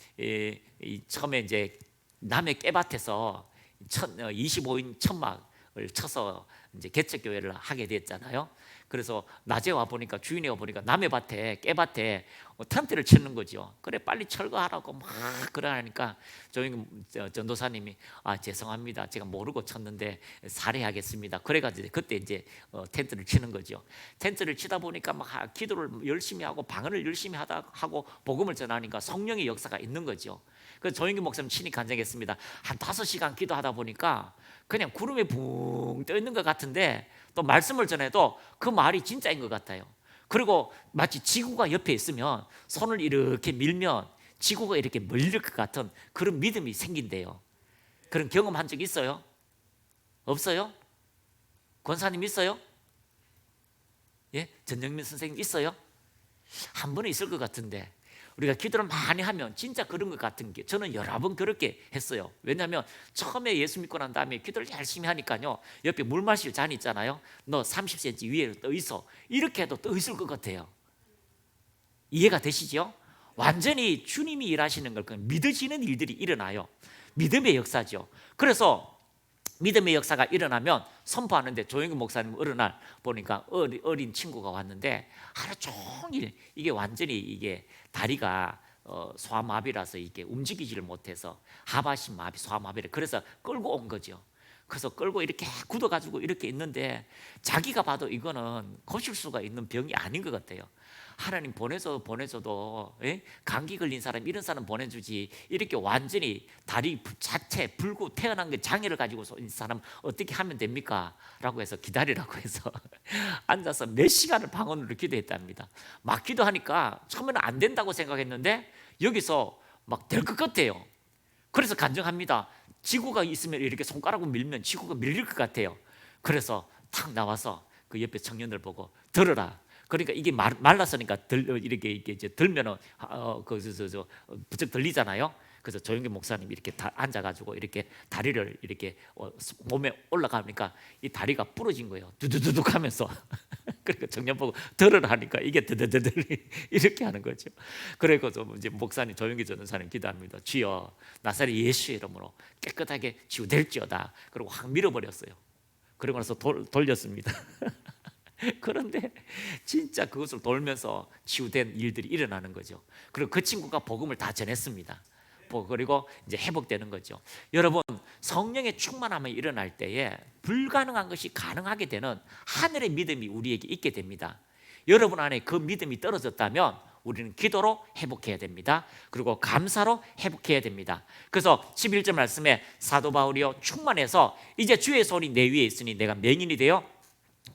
처음에 이제 남해 깨밭에서 25인 천막을 쳐서 이제 개척교회를 하게 됐잖아요. 그래서 낮에 와 보니까 주인이 와 보니까 남해 밭에 깨밭에 텐트를 치는 거죠. 그래 빨리 철거하라고 막 그러니까 조용기 전도사님이 죄송합니다. 제가 모르고 쳤는데 살해하겠습니다. 그래가지고 그때 이제 텐트를 치는 거죠. 텐트를 치다 보니까 막 기도를 열심히 하고 방언을 열심히 하고 복음을 전하니까 성령의 역사가 있는 거죠. 그래서 조용기 목사님 친히 간증했습니다. 한 5시간 기도하다 보니까 그냥 구름이 붕 떠 있는 것 같은데 또 말씀을 전해도 그 말이 진짜인 것 같아요. 그리고 마치 지구가 옆에 있으면 손을 이렇게 밀면 지구가 이렇게 멀릴 것 같은 그런 믿음이 생긴대요. 그런 경험한 적 있어요? 없어요? 권사님 있어요? 예? 전영민 선생님 있어요? 한 번은 있을 것 같은데 우리가 기도를 많이 하면 진짜 그런 것 같은 게 저는 여러 번 그렇게 했어요. 왜냐하면 처음에 예수 믿고 난 다음에 기도를 열심히 하니까요 옆에 물 마실 잔 있잖아요. 너 30cm 위에 떠 있어 이렇게 해도 떠 있을 것 같아요. 이해가 되시죠? 완전히 주님이 일하시는 걸 믿어지는 일들이 일어나요. 믿음의 역사죠. 그래서 믿음의 역사가 일어나면 선포하는데 조영기 목사님 어느 날 보니까 어린 친구가 왔는데 하루 종일 이게 완전히 이게 다리가 소아마비라서 이게 움직이지를 못해서 하반신 마비, 소아마비를 그래서 끌고 온 거죠. 그래서 끌고 이렇게 굳어가지고 이렇게 있는데 자기가 봐도 이거는 고칠 수가 있는 병이 아닌 것 같아요. 하나님 보내줘도 감기 걸린 사람 이런 사람 보내주지 이렇게 완전히 다리 자체 불구 태어난 게 장애를 가지고 있는 사람 어떻게 하면 됩니까? 라고 해서 기다리라고 해서 앉아서 몇 시간을 방언으로 기도했답니다. 막 기도하니까 처음에는 안 된다고 생각했는데 여기서 막 될 것 같아요. 그래서 간증합니다. 지구가 있으면 이렇게 손가락으로 밀면 지구가 밀릴 것 같아요. 그래서 탁 나와서 그 옆에 청년들 보고 들어라. 그러니까 이게 말랐으니까 이렇게 이제 들면은 부쩍 들리잖아요. 그래서 조영기 목사님 이렇게 앉아가지고 이렇게 다리를 이렇게 몸에 올라가니까 이 다리가 부러진 거예요. 두두두둑 하면서. 그러니까 청년 보고 들으라 하니까 이게 드드드드 이렇게 하는 거죠. 그래서 이제 목사님 조영기 전도사님 기도합니다. 주여 나사렛 예수의 이름으로 깨끗하게 치유될지어다. 그리고 확 밀어버렸어요. 그러고 나서 돌렸습니다. 그런데 진짜 그것을 돌면서 치유된 일들이 일어나는 거죠. 그리고 그 친구가 복음을 다 전했습니다. 그리고 이제 회복되는 거죠. 여러분, 성령의 충만함이 일어날 때에 불가능한 것이 가능하게 되는 하늘의 믿음이 우리에게 있게 됩니다. 여러분 안에 그 믿음이 떨어졌다면 우리는 기도로 회복해야 됩니다. 그리고 감사로 회복해야 됩니다. 그래서 11절 말씀에 사도 바울이요 충만해서 이제 주의 손이 내 위에 있으니 내가 맹인이 되어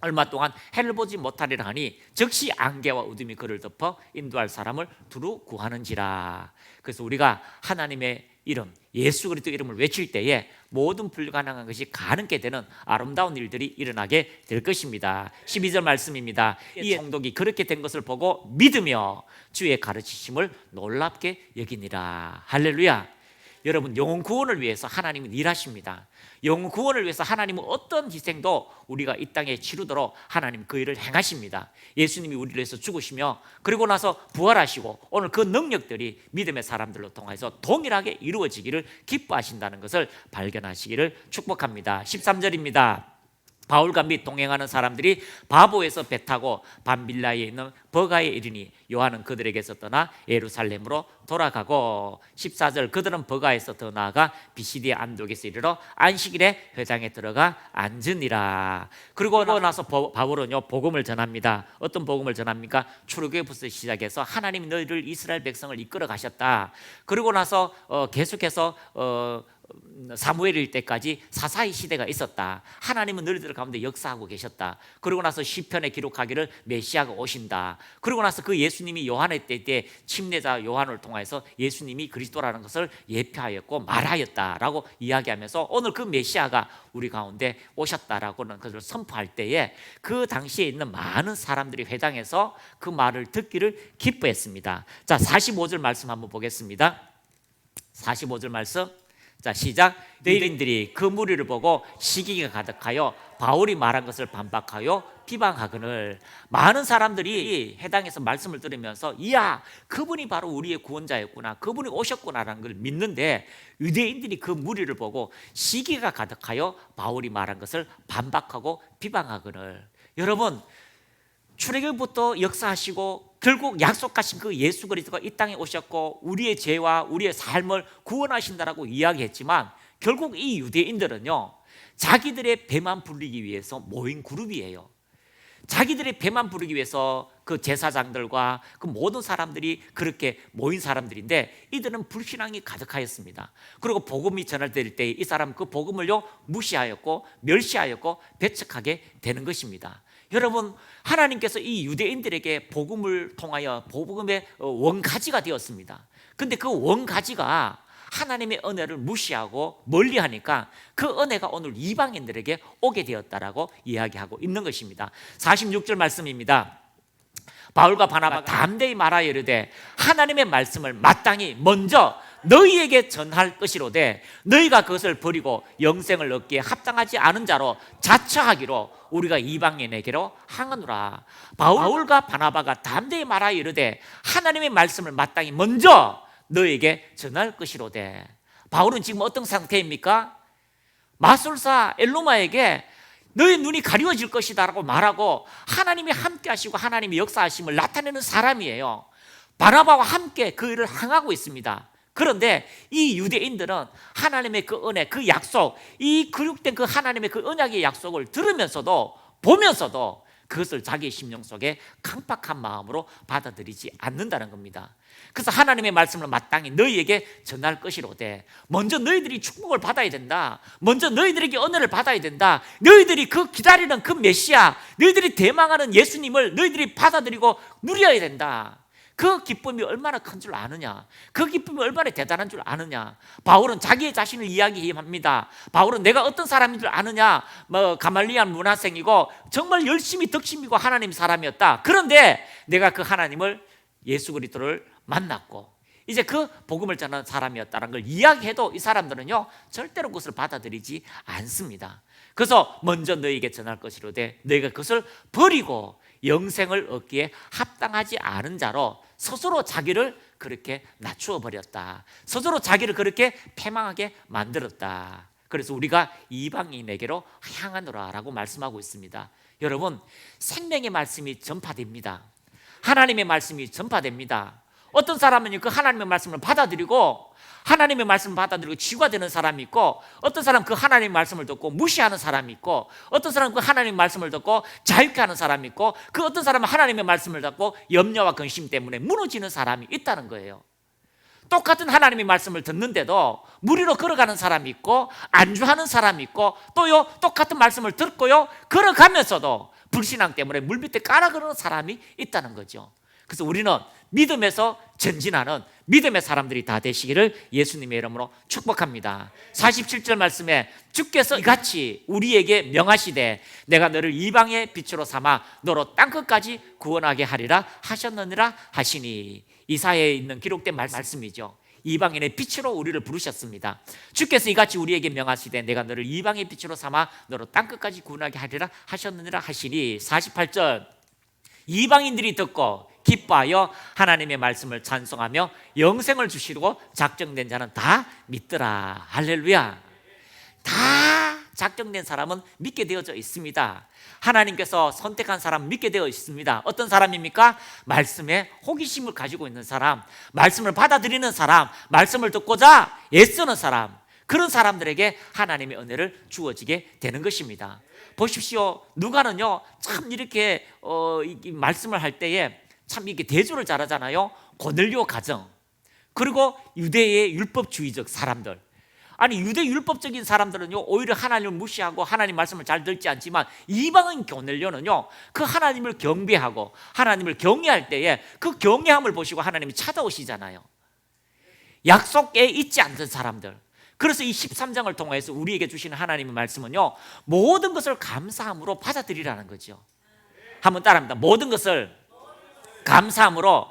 얼마 동안 해를 보지 못하리라 하니 즉시 안개와 어둠이 그를 덮어 인도할 사람을 두루 구하는지라. 그래서 우리가 하나님의 이름 예수 그리스도 이름을 외칠 때에 모든 불가능한 것이 가능케 되는 아름다운 일들이 일어나게 될 것입니다. 12절 말씀입니다. 이 총독이 그렇게 된 것을 보고 믿으며 주의 가르치심을 놀랍게 여기니라. 할렐루야. 여러분, 영혼 구원을 위해서 하나님은 일하십니다. 영혼 구원을 위해서 하나님은 어떤 희생도 우리가 이 땅에 치르도록 하나님 그 일을 행하십니다. 예수님이 우리를 위해서 죽으시며 그리고 나서 부활하시고 오늘 그 능력들이 믿음의 사람들로 통해서 동일하게 이루어지기를 기뻐하신다는 것을 발견하시기를 축복합니다. 13절입니다. 바울과 및 동행하는 사람들이 바보에서 배 타고 밤빌라에 있는 버가에 이르니 요한은 그들에게서 떠나 예루살렘으로 돌아가고 14절 그들은 버가에서 더 나아가 비시디의 안독에서 이르러 안식일에 회당에 들어가 앉으니라. 그리고 나서 바울은요 복음을 전합니다. 어떤 복음을 전합니까? 출애굽부터 시작해서 하나님이 너희를 이스라엘 백성을 이끌어 가셨다. 그리고 나서 계속해서 사무엘일 때까지 사사의 시대가 있었다. 하나님은 너희들 가운데 역사하고 계셨다. 그러고 나서 시편에 기록하기를 메시아가 오신다. 그러고 나서 그 예수님이 요한의 때에 침례자 요한을 통해서 예수님이 그리스도라는 것을 예표하였고 말하였다라고 이야기하면서 오늘 그 메시아가 우리 가운데 오셨다라고는 그것을 선포할 때에 그 당시에 있는 많은 사람들이 회당에서 그 말을 듣기를 기뻐했습니다. 자, 45절 말씀 한번 보겠습니다. 45절 말씀. 자, 시작. 유대인들이 그 무리를 보고 시기가 가득하여 바울이 말한 것을 반박하여 비방하거늘. 많은 사람들이 해당에서 말씀을 들으면서 이야, 그분이 바로 우리의 구원자였구나, 그분이 오셨구나라는 걸 믿는데 유대인들이 그 무리를 보고 시기가 가득하여 바울이 말한 것을 반박하고 비방하거늘. 여러분, 출애굽부터 역사하시고 결국 약속하신 그 예수 그리스도가 이 땅에 오셨고 우리의 죄와 우리의 삶을 구원하신다라고 이야기했지만 결국 이 유대인들은요 자기들의 배만 부르기 위해서 모인 그룹이에요. 자기들의 배만 부르기 위해서 그 제사장들과 그 모든 사람들이 그렇게 모인 사람들인데 이들은 불신앙이 가득하였습니다. 그리고 복음이 전달될 때 이 사람 그 복음을요 무시하였고 멸시하였고 배척하게 되는 것입니다. 여러분, 하나님께서 이 유대인들에게 복음을 통하여 복음의 원가지가 되었습니다. 그런데 그 원가지가 하나님의 은혜를 무시하고 멀리하니까 그 은혜가 오늘 이방인들에게 오게 되었다라고 이야기하고 있는 것입니다. 46절 말씀입니다. 바울과 바나바가 담대히 말하여 이르되 하나님의 말씀을 마땅히 먼저 너희에게 전할 것이로되 너희가 그것을 버리고 영생을 얻기에 합당하지 않은 자로 자처하기로 우리가 이방인에게로 항하노라. 바울과 바나바가 담대히 말하여 이르되 하나님의 말씀을 마땅히 먼저 너희에게 전할 것이로되. 바울은 지금 어떤 상태입니까? 마술사 엘로마에게 너의 눈이 가리워질 것이다 라고 말하고 하나님이 함께 하시고 하나님이 역사하심을 나타내는 사람이에요. 바나바와 함께 그 일을 행하고 있습니다. 그런데 이 유대인들은 하나님의 그 은혜, 그 약속, 이 그육된 그 하나님의 그 언약의 약속을 들으면서도 보면서도 그것을 자기의 심령 속에 강팍한 마음으로 받아들이지 않는다는 겁니다. 그래서 하나님의 말씀을 마땅히 너희에게 전할 것이로되 먼저 너희들이 축복을 받아야 된다. 먼저 너희들에게 은혜를 받아야 된다. 너희들이 그 기다리는 그 메시아, 너희들이 대망하는 예수님을 너희들이 받아들이고 누려야 된다. 그 기쁨이 얼마나 큰 줄 아느냐, 그 기쁨이 얼마나 대단한 줄 아느냐. 바울은 자기의 자신을 이야기합니다. 바울은 내가 어떤 사람인 줄 아느냐, 가말리안 문화생이고 정말 열심히 덕심이고 하나님 사람이었다. 그런데 내가 그 하나님을 예수 그리스도를 만났고 이제 그 복음을 전하는 사람이었다는 걸 이야기해도 이 사람들은요 절대로 그것을 받아들이지 않습니다. 그래서 먼저 너희에게 전할 것이로되 너희가 그것을 버리고 영생을 얻기에 합당하지 않은 자로 스스로 자기를 그렇게 낮추어 버렸다. 스스로 자기를 그렇게 패망하게 만들었다. 그래서 우리가 이방인에게로 향하노라 라고 말씀하고 있습니다. 여러분, 생명의 말씀이 전파됩니다. 하나님의 말씀이 전파됩니다. 어떤 사람은 그 하나님의 말씀을 받아들이고 하나님의 말씀을 받아들이고 치유가 되는 사람이 있고, 어떤 사람은 그 하나님의 말씀을 듣고 무시하는 사람이 있고, 어떤 사람은 그 하나님의 말씀을 듣고 자유케 하는 사람이 있고, 그 어떤 사람은 하나님의 말씀을 듣고 염려와 근심 때문에 무너지는 사람이 있다는 거예요. 똑같은 하나님의 말씀을 듣는데도 무리로 걸어가는 사람이 있고 안주하는 사람이 있고, 또요 똑같은 말씀을 듣고요 걸어가면서도 불신앙 때문에 물밑에 깔아그러는 사람이 있다는 거죠. 그래서 우리는 믿음에서 전진하는 믿음의 사람들이 다 되시기를 예수님의 이름으로 축복합니다. 47절 말씀에 주께서 이같이 우리에게 명하시되 내가 너를 이방의 빛으로 삼아 너로 땅끝까지 구원하게 하리라 하셨느니라 하시니, 이사야에 있는 기록된 말씀이죠. 이방인의 빛으로 우리를 부르셨습니다. 주께서 이같이 우리에게 명하시되 내가 너를 이방의 빛으로 삼아 너로 땅끝까지 구원하게 하리라 하셨느니라 하시니, 48절 이방인들이 듣고 기뻐하여 하나님의 말씀을 찬송하며 영생을 주시려고 작정된 자는 다 믿더라. 할렐루야. 다 작정된 사람은 믿게 되어져 있습니다. 하나님께서 선택한 사람 믿게 되어 있습니다. 어떤 사람입니까? 말씀에 호기심을 가지고 있는 사람, 말씀을 받아들이는 사람, 말씀을 듣고자 애쓰는 사람, 그런 사람들에게 하나님의 은혜를 주어지게 되는 것입니다. 보십시오. 누가는요 참 이렇게 이 말씀을 할 때에 참 이렇게 대조를 잘하잖아요. 고넬료 가정, 그리고 유대의 율법주의적 사람들. 아니 유대 율법적인 사람들은요 오히려 하나님을 무시하고 하나님 말씀을 잘 듣지 않지만, 이방인 고넬료는요 그 하나님을 경배하고 하나님을 경외할 때에 그 경외함을 보시고 하나님이 찾아오시잖아요. 약속에 있지 않던 사람들. 그래서 이 13장을 통해서 우리에게 주시는 하나님의 말씀은요 모든 것을 감사함으로 받아들이라는 거죠. 한번 따라합니다. 모든 것을 감사함으로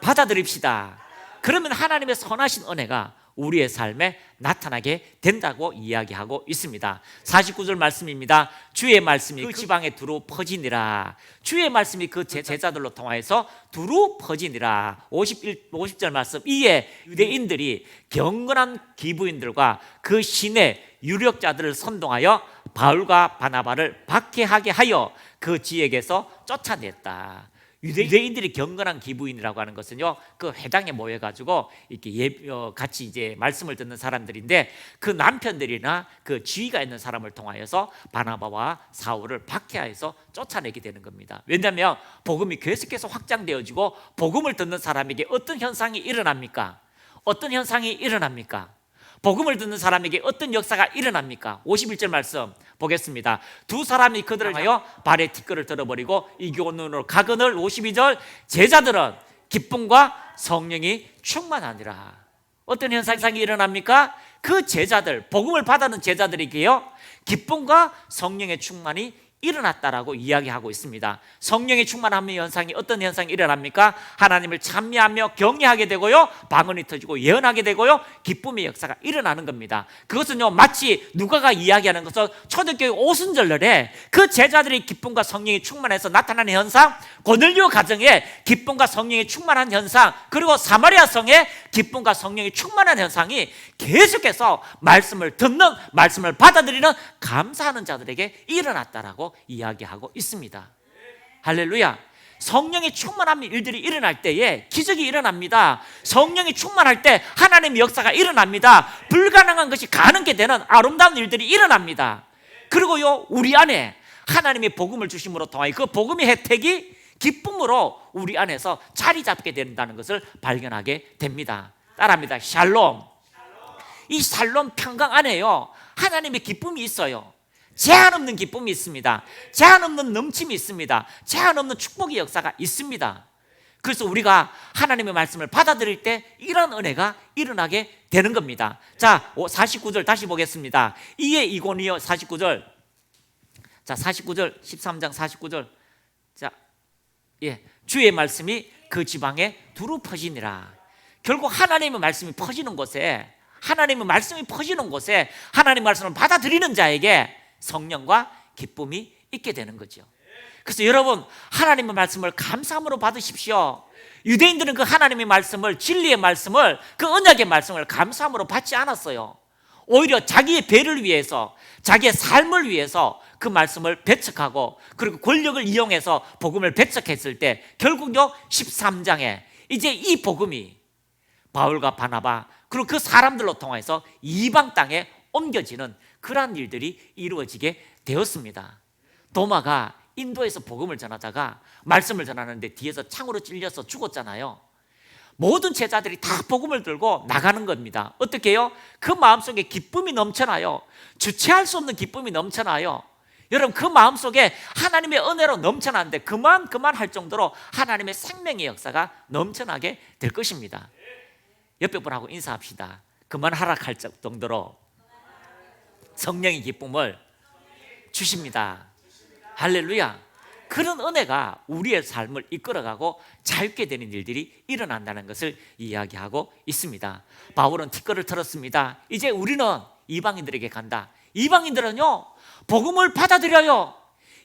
받아들입시다. 그러면 하나님의 선하신 은혜가 우리의 삶에 나타나게 된다고 이야기하고 있습니다. 49절 말씀입니다. 주의 말씀이 그 지방에 두루 퍼지니라. 주의 말씀이 그 제자들로 통하여서 두루 퍼지니라. 50절 말씀, 이에 유대인들이 경건한 기부인들과 그 신의 유력자들을 선동하여 바울과 바나바를 박해하게 하여 그 지역에서 쫓아냈다. 유대인들이 경건한 기부인이라고 하는 것은요 그 회당에 모여가지고 이렇게 같이 이제 말씀을 듣는 사람들인데, 그 남편들이나 그 지위가 있는 사람을 통하여서 바나바와 사울을 박해하여서 쫓아내게 되는 겁니다. 왜냐하면 복음이 계속해서 확장되어지고 복음을 듣는 사람에게 어떤 현상이 일어납니까? 어떤 현상이 일어납니까? 복음을 듣는 사람에게 어떤 역사가 일어납니까? 51절 말씀 보겠습니다. 두 사람이 그들을 하여 발에 티끌을 들어버리고 이교원으로 가거늘. 52절 제자들은 기쁨과 성령이 충만하니라. 어떤 현상이 일어납니까? 그 제자들, 복음을 받아는 제자들에게요 기쁨과 성령의 충만이 일어났다라고 이야기하고 있습니다. 성령의 충만함의 현상이 어떤 현상이 일어납니까? 하나님을 찬미하며 경외하게 되고요, 방언이 터지고 예언하게 되고요, 기쁨의 역사가 일어나는 겁니다. 그것은요 마치 누가가 이야기하는 것은 초대교회 오순절날에 그 제자들이 기쁨과 성령이 충만해서 나타나는 현상, 고넬료 가정에 기쁨과 성령이 충만한 현상, 그리고 사마리아 성에 기쁨과 성령이 충만한 현상이 계속해서 말씀을 듣는, 말씀을 받아들이는, 감사하는 자들에게 일어났다라고 이야기하고 있습니다. 할렐루야. 성령이 충만한 일들이 일어날 때에 기적이 일어납니다. 성령이 충만할 때 하나님의 역사가 일어납니다. 불가능한 것이 가능하게 되는 아름다운 일들이 일어납니다. 그리고요 우리 안에 하나님의 복음을 주심으로 통하여 그 복음의 혜택이 기쁨으로 우리 안에서 자리 잡게 된다는 것을 발견하게 됩니다. 따라합니다. 샬롬. 이 샬롬 평강 안에요 하나님의 기쁨이 있어요. 제한 없는 기쁨이 있습니다. 제한 없는 넘침이 있습니다. 제한 없는 축복의 역사가 있습니다. 그래서 우리가 하나님의 말씀을 받아들일 때 이런 은혜가 일어나게 되는 겁니다. 자, 49절 다시 보겠습니다. 이에 이고니요. 49절. 자, 49절 13장 49절. 자, 예, 주의 말씀이 그 지방에 두루 퍼지니라. 결국 하나님의 말씀이 퍼지는 곳에, 하나님의 말씀이 퍼지는 곳에 하나님의 말씀을 받아들이는 자에게 성령과 기쁨이 있게 되는 거죠. 그래서 여러분 하나님의 말씀을 감사함으로 받으십시오. 유대인들은 그 하나님의 말씀을, 진리의 말씀을, 그 언약의 말씀을 감사함으로 받지 않았어요. 오히려 자기의 배를 위해서, 자기의 삶을 위해서 그 말씀을 배척하고, 그리고 권력을 이용해서 복음을 배척했을 때 결국요 13장에 이제 이 복음이 바울과 바나바 그리고 그 사람들로 통해서 이방 땅에 옮겨지는 그러한 일들이 이루어지게 되었습니다. 도마가 인도에서 복음을 전하다가 말씀을 전하는데 뒤에서 창으로 찔려서 죽었잖아요. 모든 제자들이 다 복음을 들고 나가는 겁니다. 어떻게 해요? 그 마음속에 기쁨이 넘쳐나요. 주체할 수 없는 기쁨이 넘쳐나요. 여러분 그 마음속에 하나님의 은혜로 넘쳐나는데 그만 할 정도로 하나님의 생명의 역사가 넘쳐나게 될 것입니다. 옆에 분하고 인사합시다. 그만 하락할 정도로 성령의 기쁨을 주십니다. 할렐루야. 그런 은혜가 우리의 삶을 이끌어가고 자유케 되는 일들이 일어난다는 것을 이야기하고 있습니다. 바울은 티끌을 털었습니다. 이제 우리는 이방인들에게 간다. 이방인들은요 복음을 받아들여요.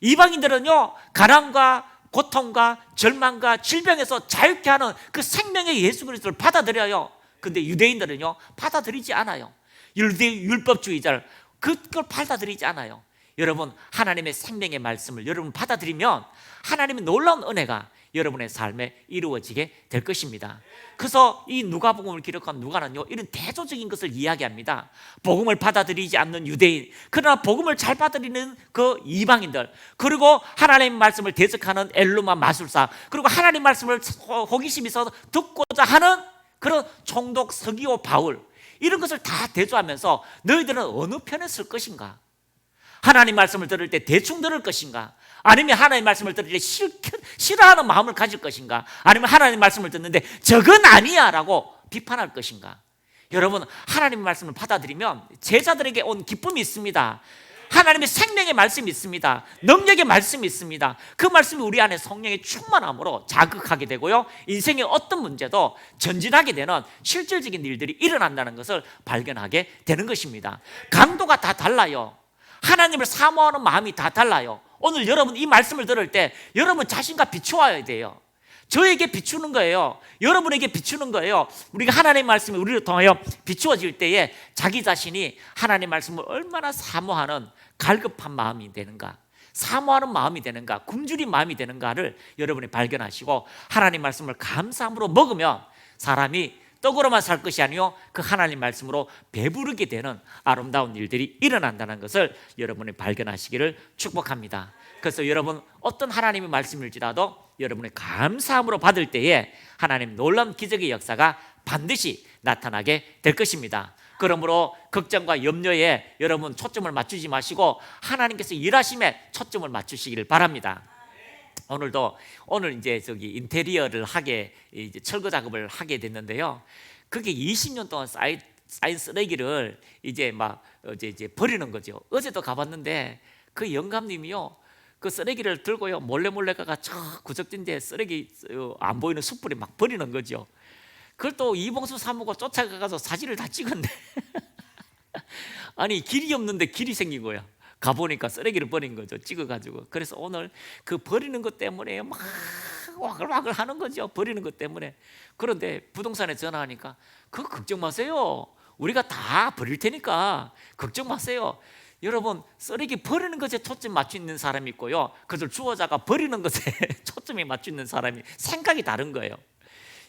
이방인들은요 가난과 고통과 절망과 질병에서 자유케 하는 그 생명의 예수 그리스도를 받아들여요. 근데 유대인들은요 받아들이지 않아요. 율법주의자를 그걸 받아들이지 않아요. 여러분 하나님의 생명의 말씀을 여러분 받아들이면 하나님의 놀라운 은혜가 여러분의 삶에 이루어지게 될 것입니다. 그래서 이 누가복음을 기록한 누가는요 이런 대조적인 것을 이야기합니다. 복음을 받아들이지 않는 유대인, 그러나 복음을 잘 받아들이는 그 이방인들, 그리고 하나님의 말씀을 대적하는 엘루마 마술사, 그리고 하나님의 말씀을 호기심 있어서 듣고자 하는 그런 총독 서기오 바울, 이런 것을 다 대조하면서 너희들은 어느 편에 설 것인가? 하나님 말씀을 들을 때 대충 들을 것인가? 아니면 하나님 말씀을 들을 때 싫어하는 마음을 가질 것인가? 아니면 하나님 말씀을 듣는데 저건 아니야 라고 비판할 것인가? 여러분 하나님 말씀을 받아들이면 제자들에게 온 기쁨이 있습니다. 하나님의 생명의 말씀이 있습니다. 능력의 말씀이 있습니다. 그 말씀이 우리 안에 성령의 충만함으로 자극하게 되고요, 인생의 어떤 문제도 전진하게 되는 실질적인 일들이 일어난다는 것을 발견하게 되는 것입니다. 강도가 다 달라요. 하나님을 사모하는 마음이 다 달라요. 오늘 여러분 이 말씀을 들을 때 여러분 자신과 비추어야 돼요. 저에게 비추는 거예요. 여러분에게 비추는 거예요. 우리가 하나님의 말씀이 우리를 통하여 비추어질 때에 자기 자신이 하나님의 말씀을 얼마나 사모하는 갈급한 마음이 되는가, 사모하는 마음이 되는가, 굶주린 마음이 되는가를 여러분이 발견하시고 하나님 말씀을 감사함으로 먹으면 사람이 떡으로만 살 것이 아니요 그 하나님 말씀으로 배부르게 되는 아름다운 일들이 일어난다는 것을 여러분이 발견하시기를 축복합니다. 그래서 여러분 어떤 하나님의 말씀일지라도 여러분의 감사함으로 받을 때에 하나님 놀라운 기적의 역사가 반드시 나타나게 될 것입니다. 그러므로 걱정과 염려에 여러분 초점을 맞추지 마시고 하나님께서 일하심에 초점을 맞추시기를 바랍니다. 오늘 이제 인테리어를 하게 이제 철거 작업을 하게 됐는데요. 그게 20년 동안 쌓인 쓰레기를 이제 버리는 거죠. 어제도 가봤는데 그 영감님이요, 그 쓰레기를 들고요 몰래 가가 저 구석진데 쓰레기 안 보이는 숯불에 막 버리는 거죠. 그걸 또 이봉수 사무가 쫓아가서 사진을 다 찍었네. 아니 길이 없는데 길이 생긴 거야. 가보니까 쓰레기를 버린 거죠, 찍어가지고. 그래서 오늘 그 버리는 것 때문에 막 와글와글 하는 거죠, 버리는 것 때문에. 그런데 부동산에 전화하니까 그거 걱정 마세요, 우리가 다 버릴 테니까 걱정 마세요. 여러분 쓰레기 버리는 것에 초점 맞춰 있는 사람이 있고요, 그것을 주어자가 버리는 것에 초점이 맞춰 있는 사람이 생각이 다른 거예요.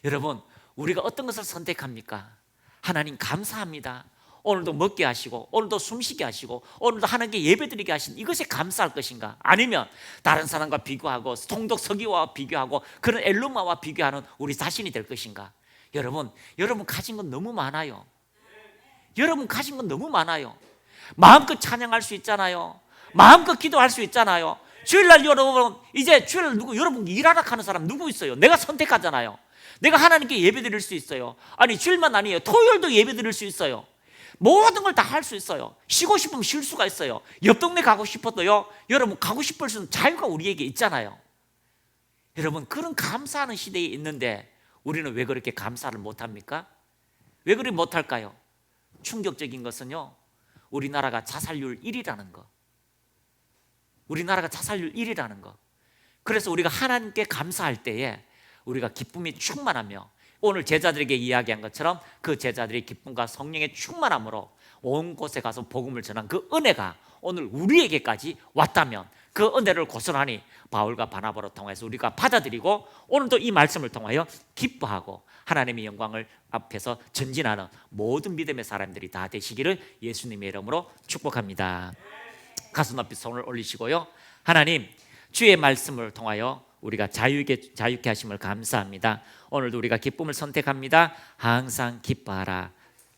여러분 우리가 어떤 것을 선택합니까? 하나님 감사합니다. 오늘도 먹게 하시고 오늘도 숨쉬게 하시고 오늘도 하나님께 예배드리게 하신 이것에 감사할 것인가? 아니면 다른 사람과 비교하고 통독 서기와 비교하고 그런 엘루마와 비교하는 우리 자신이 될 것인가? 여러분 가진 건 너무 많아요. 여러분 가진 건 너무 많아요. 마음껏 찬양할 수 있잖아요. 마음껏 기도할 수 있잖아요. 주일날 여러분 이제 주일날 여러분 일하러 가는 사람 누구 있어요? 내가 선택하잖아요. 내가 하나님께 예배드릴 수 있어요. 아니 주일만 아니에요, 토요일도 예배드릴 수 있어요. 모든 걸 다 할 수 있어요. 쉬고 싶으면 쉴 수가 있어요. 옆 동네 가고 싶어도요 여러분 가고 싶을 수 있는 자유가 우리에게 있잖아요. 여러분 그런 감사하는 시대에 있는데 우리는 왜 그렇게 감사를 못합니까? 왜 그리 못할까요? 충격적인 것은요, 우리나라가 자살률 1위라는 거. 우리나라가 자살률 1위라는 거. 그래서 우리가 하나님께 감사할 때에 우리가 기쁨이 충만하며 오늘 제자들에게 이야기한 것처럼 그 제자들의 기쁨과 성령의 충만함으로 온 곳에 가서 복음을 전한 그 은혜가 오늘 우리에게까지 왔다면 그 은혜를 고스란히 바울과 바나바로 통해서 우리가 받아들이고 오늘도 이 말씀을 통하여 기뻐하고 하나님의 영광을 앞에서 전진하는 모든 믿음의 사람들이 다 되시기를 예수님의 이름으로 축복합니다. 가슴 높이 손을 올리시고요, 하나님 주의 말씀을 통하여 우리가 자유케 하심을 감사합니다. 오늘도 우리가 기쁨을 선택합니다. 항상 기뻐하라.